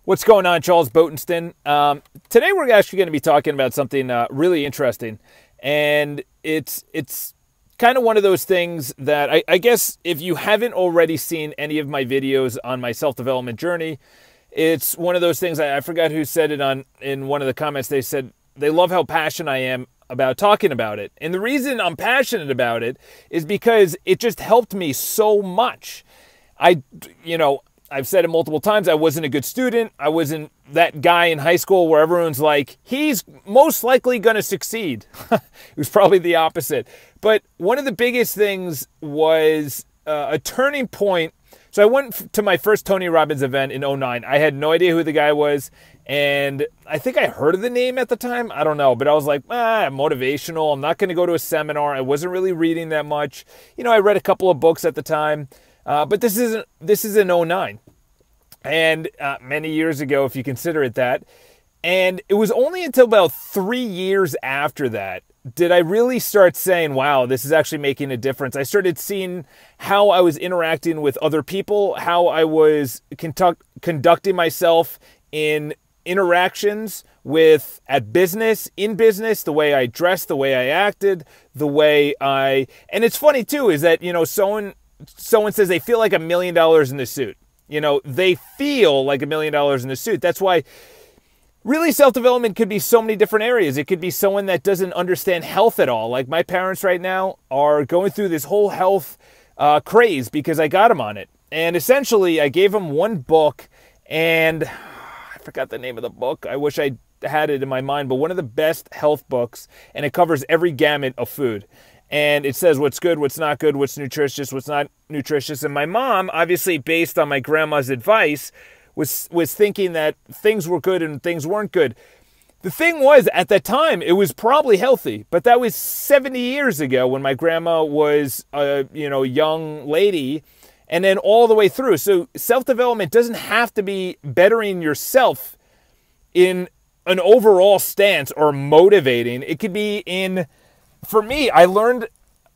What's going on, Charles Botenston? Today we're actually going to be talking about something really interesting, and it's kind of one of those things that I guess if you haven't already seen any of my videos on my self-development journey, it's one of those things. I forgot who said it in one of the comments. They said they love how passionate I am about talking about it, and the reason I'm passionate about it is because it just helped me so much. I've said it multiple times, I wasn't a good student. I wasn't that guy in high school where everyone's like, he's most likely going to succeed. It was probably the opposite. But one of the biggest things was a turning point. So I went to my first Tony Robbins event in '09. I had no idea who the guy was. And I think I heard of the name at the time. I don't know. But I was like, motivational. I'm not going to go to a seminar. I wasn't really reading that much. I read a couple of books at the time. But this is in '09. And many years ago, if you consider it that. And it was only until about 3 years after that did I really start saying, wow, this is actually making a difference. I started seeing how I was interacting with other people, how I was conducting myself in interactions in business, the way I dressed, the way I acted, and it's funny too, is that, someone says they feel like $1 million in the suit. They feel like $1 million in the suit. That's why really self-development could be so many different areas. It could be someone that doesn't understand health at all. Like my parents right now are going through this whole health craze because I got them on it. And essentially I gave them one book, and I forgot the name of the book. I wish I had it in my mind, but one of the best health books, and it covers every gamut of food. And it says what's good, what's not good, what's nutritious, what's not nutritious. And my mom, obviously based on my grandma's advice, was thinking that things were good and things weren't good. The thing was, at that time, it was probably healthy. But that was 70 years ago when my grandma was a young lady, and then all the way through. So self-development doesn't have to be bettering yourself in an overall stance or motivating. It could be in... For me, I learned,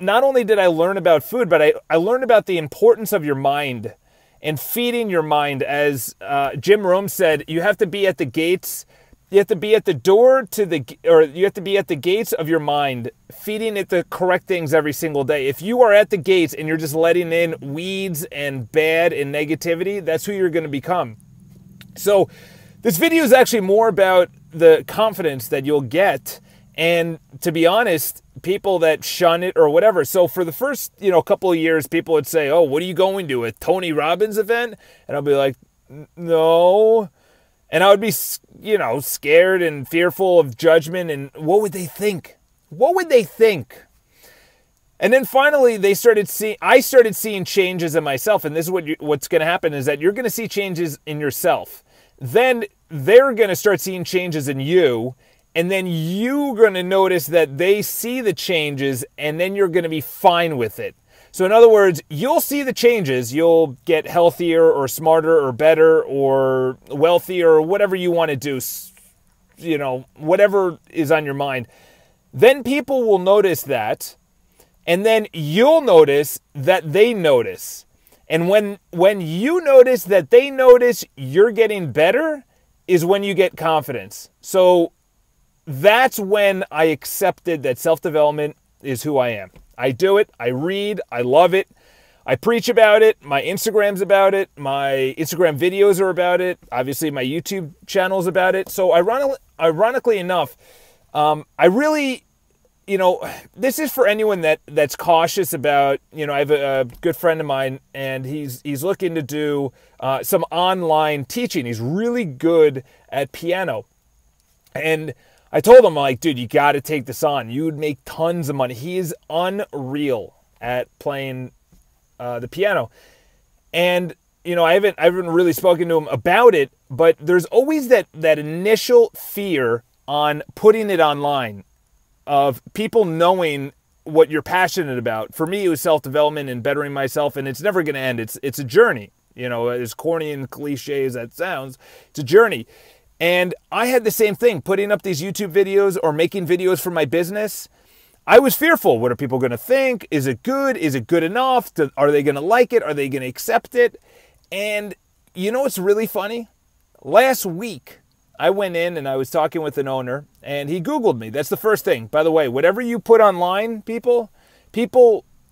not only did I learn about food, but I learned about the importance of your mind and feeding your mind. As Jim Rohn said, you have to be at the gates, you have to be at the you have to be at the gates of your mind, feeding it the correct things every single day. If you are at the gates and you're just letting in weeds and bad and negativity, that's who you're going to become. So this video is actually more about the confidence that you'll get. And to be honest, people that shun it or whatever. So for the first, couple of years, people would say, oh, what are you going to, a Tony Robbins event? And I'll be like, no. And I would be, scared and fearful of judgment. And what would they think? What would they think? And then finally, I started seeing changes in myself. And this is what's going to happen, is that you're going to see changes in yourself. Then they're going to start seeing changes in you. And then you're going to notice that they see the changes, and then you're going to be fine with it. So in other words, you'll see the changes. You'll get healthier or smarter or better or wealthier or whatever you want to do, whatever is on your mind. Then people will notice that, and then you'll notice that they notice. And when you notice that they notice you're getting better is when you get confidence. So that's when I accepted that self-development is who I am. I do it. I read. I love it. I preach about it. My Instagram's about it. My Instagram videos are about it. Obviously, my YouTube channel's about it. So ironically enough, I really, this is for anyone that's cautious about, I have a good friend of mine, and he's looking to do some online teaching. He's really good at piano. And I told him, dude, you got to take this on. You would make tons of money. He is unreal at playing the piano. And, I haven't really spoken to him about it, but there's always that initial fear on putting it online of people knowing what you're passionate about. For me, it was self-development and bettering myself, and it's never going to end. It's a journey. As corny and cliche as that sounds, it's a journey. And I had the same thing, putting up these YouTube videos or making videos for my business. I was fearful. What are people going to think? Is it good? Is it good enough? Are they going to like it? Are they going to accept it? And you know what's really funny? last week, I went in and I was talking with an owner, and he Googled me. That's the first thing. By the way, whatever you put online, people,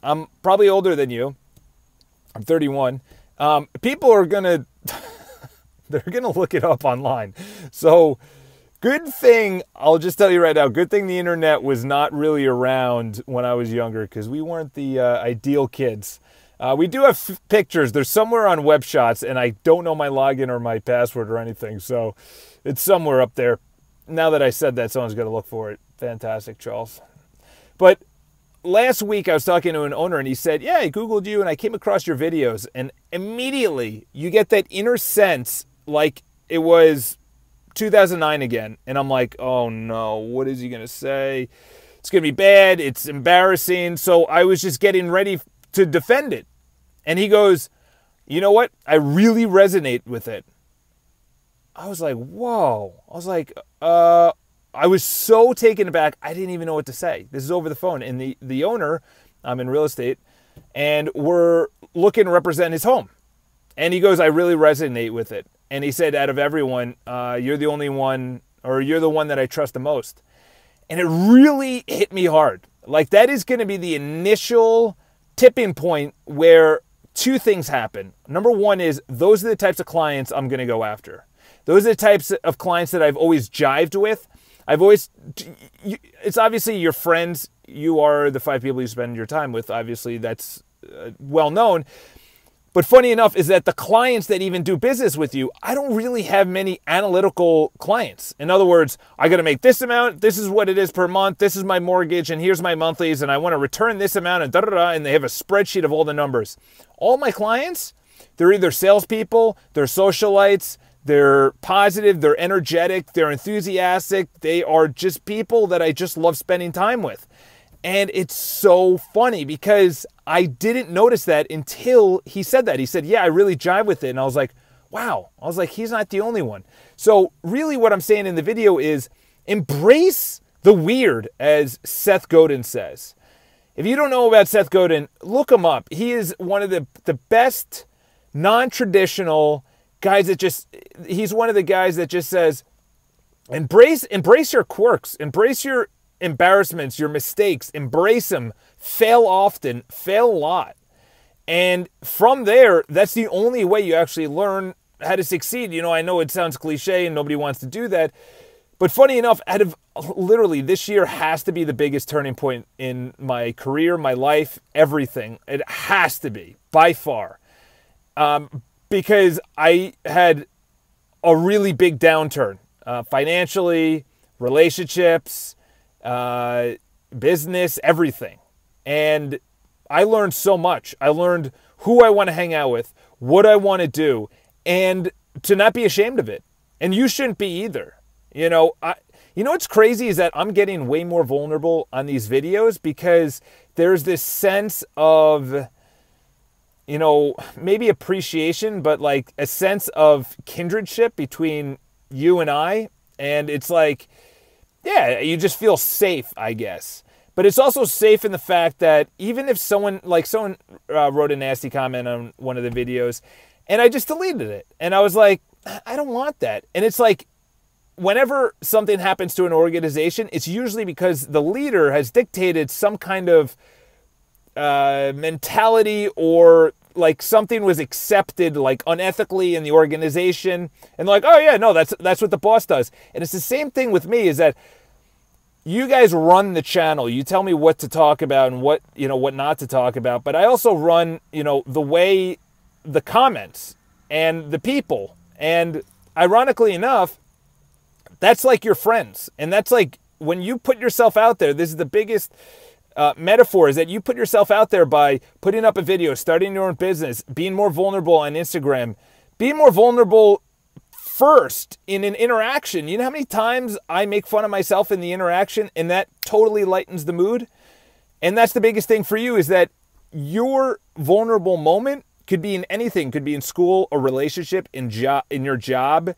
I'm probably older than you. I'm 31. People are going to, they're going to look it up online. So good thing, I'll just tell you right now, good thing the internet was not really around when I was younger, because we weren't the ideal kids. We do have pictures. They're somewhere on Web Shots, and I don't know my login or my password or anything. So it's somewhere up there. Now that I said that, someone's got to look for it. Fantastic, Charles. But last week I was talking to an owner, and he said, yeah, I Googled you and I came across your videos. And immediately you get that inner sense like it was 2009 again. And I'm like, oh no, what is he going to say? It's going to be bad. It's embarrassing. So I was just getting ready to defend it. And he goes, you know what? I really resonate with it. I was like, whoa. I was like, I was so taken aback, I didn't even know what to say. This is over the phone. And the owner, I'm in real estate, and we're looking to represent his home. And he goes, I really resonate with it. And he said, out of everyone, you're the only one, or you're the one that I trust the most. And it really hit me hard. Like, that is going to be the initial tipping point where two things happen. Number one is, those are the types of clients I'm going to go after. Those are the types of clients that I've always jived with. It's obviously your friends. You are the 5 people you spend your time with. Obviously, that's well known. But funny enough is that the clients that even do business with you, I don't really have many analytical clients. In other words, I got to make this amount. This is what it is per month. This is my mortgage, and here's my monthlies, and I want to return this amount, and da-da-da, and they have a spreadsheet of all the numbers. All my clients, they're either salespeople, they're socialites, they're positive, they're energetic, they're enthusiastic. They are just people that I just love spending time with. And it's so funny because I didn't notice that until he said that. He said, yeah, I really jive with it. And I was like, wow. I was like, he's not the only one. So really what I'm saying in the video is embrace the weird, as Seth Godin says. If you don't know about Seth Godin, look him up. He is one of the best non-traditional guys that he's one of the guys that just says, embrace your quirks, embrace your embarrassments, your mistakes, embrace them, fail often, fail a lot. And from there, that's the only way you actually learn how to succeed. You know, I know it sounds cliche and nobody wants to do that, but funny enough, out of literally this year has to be the biggest turning point in my career, my life, everything. It has to be, by far. Because I had a really big downturn, financially, relationships, business, everything. And I learned so much. I learned who I want to hang out with, what I want to do, and to not be ashamed of it. And you shouldn't be either. You know what's crazy is that I'm getting way more vulnerable on these videos because there's this sense of, maybe appreciation, but like a sense of kindredship between you and I. And it's like, yeah, you just feel safe, I guess. But it's also safe in the fact that even if someone wrote a nasty comment on one of the videos, and I just deleted it. And I was like, I don't want that. And it's like, whenever something happens to an organization, it's usually because the leader has dictated some kind of mentality, or like something was accepted like unethically in the organization, and like, oh yeah, no, that's what the boss does. And it's the same thing with me, is that you guys run the channel. You tell me what to talk about and what not to talk about, but I also run, the way, the comments and the people. And ironically enough, that's like your friends. And that's like when you put yourself out there, this is the biggest metaphor, is that you put yourself out there by putting up a video, starting your own business, being more vulnerable on Instagram, being more vulnerable first in an interaction. You know how many times I make fun of myself in the interaction, and that totally lightens the mood? And that's the biggest thing for you, is that your vulnerable moment could be in anything. Could be in school, a relationship, in your job,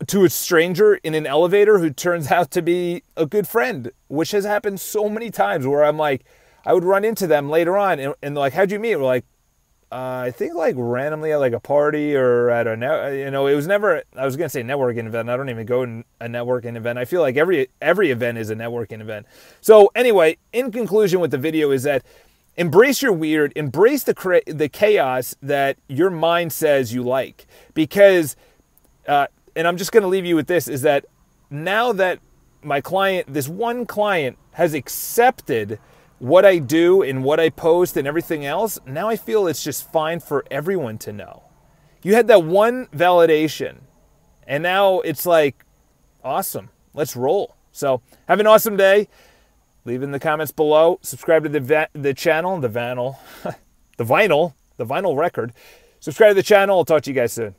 to a stranger in an elevator who turns out to be a good friend, which has happened so many times where I'm like, I would run into them later on and they're like, how'd you meet? We're like, I think like randomly at like a party or at a, it was never, I was going to say networking event. I don't even go to a networking event. I feel like every event is a networking event. So anyway, in conclusion with the video is that embrace your weird, embrace the chaos that your mind says you like. Because, and I'm just going to leave you with this, is that now that my client, this one client has accepted what I do and what I post and everything else, now I feel it's just fine for everyone to know. You had that one validation, and now it's like, awesome, let's roll. So have an awesome day. Leave in the comments below. Subscribe to the channel, the vinyl record. Subscribe to the channel. I'll talk to you guys soon.